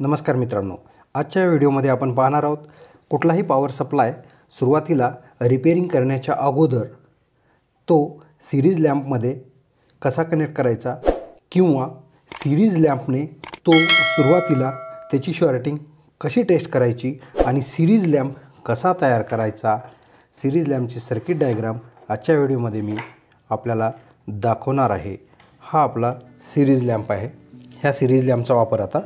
नमस्कार मित्रांनो, आजच्या व्हिडिओमध्ये आपण पाहणार आहोत कुठलाही पॉवर सप्लाय सुरुवातीला रिपेअरिंग करण्याच्या अगोदर तो सिरीज लॅम्पमध्ये कसा कनेक्ट करायचा किंवा सिरीज लॅम्पने तो सुरुवातीला त्याची शॉर्टिंग कशी टेस्ट करायची आणि सिरीज लॅम्प कसा तयार करायचा, सिरीज लॅम्पची सर्किट डायग्राम आजच्या व्हिडिओमध्ये मी आपल्याला दाखवणार आहे। हा आपला सिरीज लॅम्प आहे। ह्या सिरीज लॅम्पचा वापर आता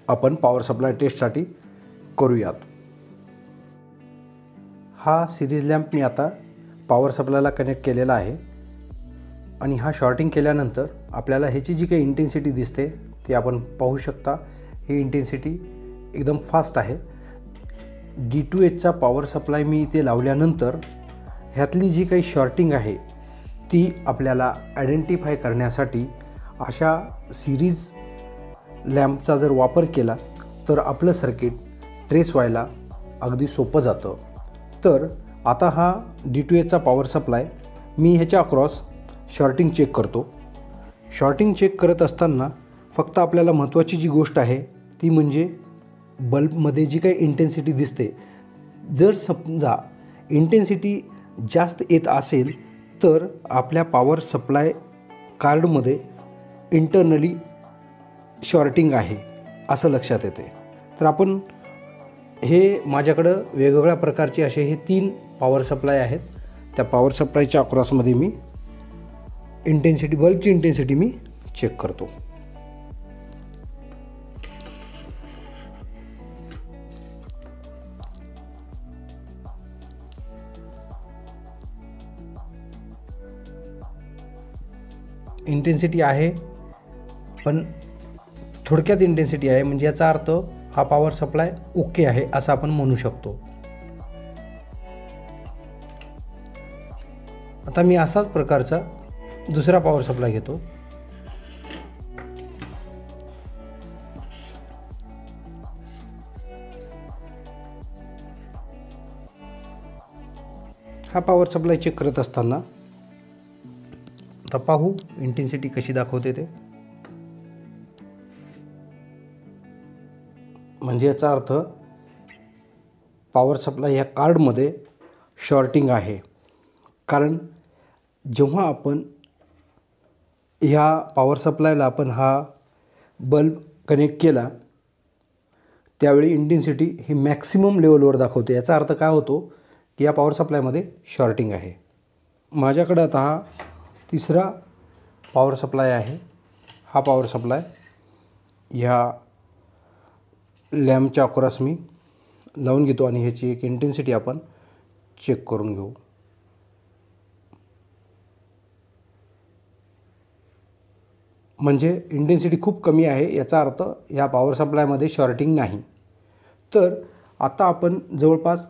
आपण पॉवर सप्लाय टेस्टसाठी करूयात। हा सिरीज लॅम्प मी आता पॉवर सप्लायला कनेक्ट केलेला आहे आणि हा शॉर्टिंग केल्यानंतर आपल्याला ह्याची जी काही इंटेन्सिटी दिसते ती आपण पाहू शकता। ही इंटेन्सिटी एकदम फास्ट आहे। D2H चा पॉवर सप्लाय मी इथे लावल्यानंतर ह्यातली जी काही शॉर्टिंग आहे ती आपल्याला आयडेंटिफाय करण्यासाठी अशा सिरीज लॅम्पचा जर वापर केला तर आपलं सर्किट ट्रेस व्हायला अगदी सोपं जातं। तर आता हा D2H चा पॉवर सप्लाय मी ह्याच्या अक्रॉस शॉर्टिंग चेक करतो। शॉर्टिंग चेक करत असताना फक्त आपल्याला महत्त्वाची जी गोष्ट आहे ती म्हणजे बल्बमध्ये जी काही इंटेन्सिटी दिसते, जर समजा इंटेन्सिटी जास्त येत असेल तर आपल्या पॉवर सप्लाय कार्डमध्ये इंटरनली शॉर्टिंग आहे असं लक्षात येते। तर आपण हे माझ्याकडं वेगवेगळ्या प्रकारचे असे हे 3 पॉवर सप्लाय आहेत। त्या पॉवर सप्लायच्या अक्रॉसमध्ये मी इंटेन्सिटी बल्बची इंटेन्सिटी मी चेक करतो। इंटेन्सिटी आहे पण थोडक्यात इंटेन्सिटी आहे, म्हणजे याचा अर्थ हा पॉवर सप्लाय ओके आहे असं आपण म्हणू शकतो। आता मी असाच प्रकारचा दुसरा पॉवर सप्लाय घेतो। हा पॉवर सप्लाय चेक करत असताना आता पाहू इंटेन्सिटी कशी दाखवते ते। म्हणजे याचा अर्थ पॉवर सप्लाय या कार्डमध्ये शॉर्टिंग आहे। कारण जेव्हा आपण ह्या पॉवर सप्लायला आपण हा बल्ब कनेक्ट केला त्यावेळी इंटेन्सिटी ही मॅक्सिमम लेवलवर दाखवते। याचा अर्थ काय होतो की या पॉवर सप्लायमध्ये शॉर्टिंग आहे। माझ्याकडे आता हा तिसरा पॉवर सप्लाय आहे। हा पॉवर सप्लाय ह्या लॅम्पच्या अक्रॉस मी लावून घेतो आणि ह्याची एक इंटेन्सिटी आपण चेक करून घेऊ। म्हणजे इंटेन्सिटी खूप कमी आहे, याचा अर्थ ह्या पॉवर सप्लायमध्ये शॉर्टिंग नाही। तर आता आपण जवळपास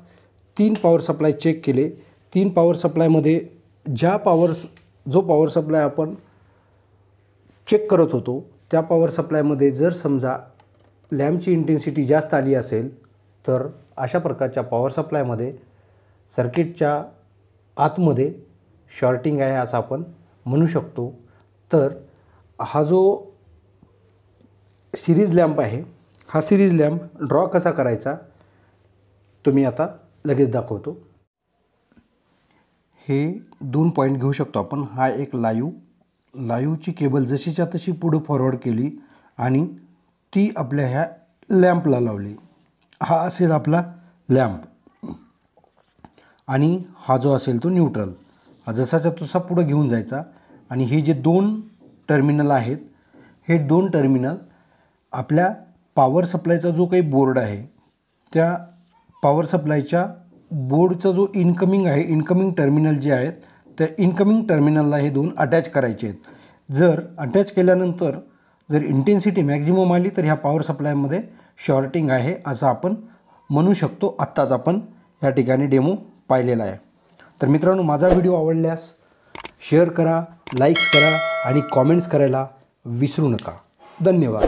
3 पॉवर सप्लाय चेक केले। 3 पॉवर सप्लायमध्ये जो पॉवर सप्लाय आपण चेक करत होतो त्या पॉवर सप्लायमध्ये जर समजा लॅम्पची इंटेन्सिटी जास्त आली असेल तर अशा प्रकारच्या पॉवर सप्लायमध्ये सर्किटच्या आतमध्ये शॉर्टिंग आहे असं आपण म्हणू शकतो। तर हा जो सिरीज लॅम्प आहे, हा सिरीज लॅम्प ड्रॉ कसा करायचा तो मी आता लगेच दाखवतो। हे 2 पॉईंट घेऊ शकतो आपण। हा एक लाईव्हची केबल जशीच्या तशी पुढे फॉरवर्ड केली आणि ती आपल्या ह्या लॅम्पला लावली। हा असेल आपला लॅम्प आणि हा जो असेल तो न्यूट्रल। हा जसाचा तसा पुढे घेऊन जायचा आणि हे जे 2 टर्मिनल आहेत हे 2 टर्मिनल आपल्या पॉवर सप्लायचा जो काही बोर्ड आहे त्या पॉवर सप्लायच्या बोर्डचा जो इनकमिंग टर्मिनल जे आहेत त्या इनकमिंग टर्मिनलला हे 2 अटॅच करायचे आहेत। जर अटॅच केल्यानंतर जर इंटेन्सिटी मॅक्झिमम आली तर ह्या पॉवर सप्लायमध्ये शॉर्टिंग आहे असं आपण म्हणू शकतो। आत्ताच आपण या ठिकाणी डेमो पाहिलेला आहे। तर मित्रांनो, माझा व्हिडिओ आवडल्यास शेअर करा, लाईक्स करा आणि कॉमेंट्स करायला विसरू नका। धन्यवाद।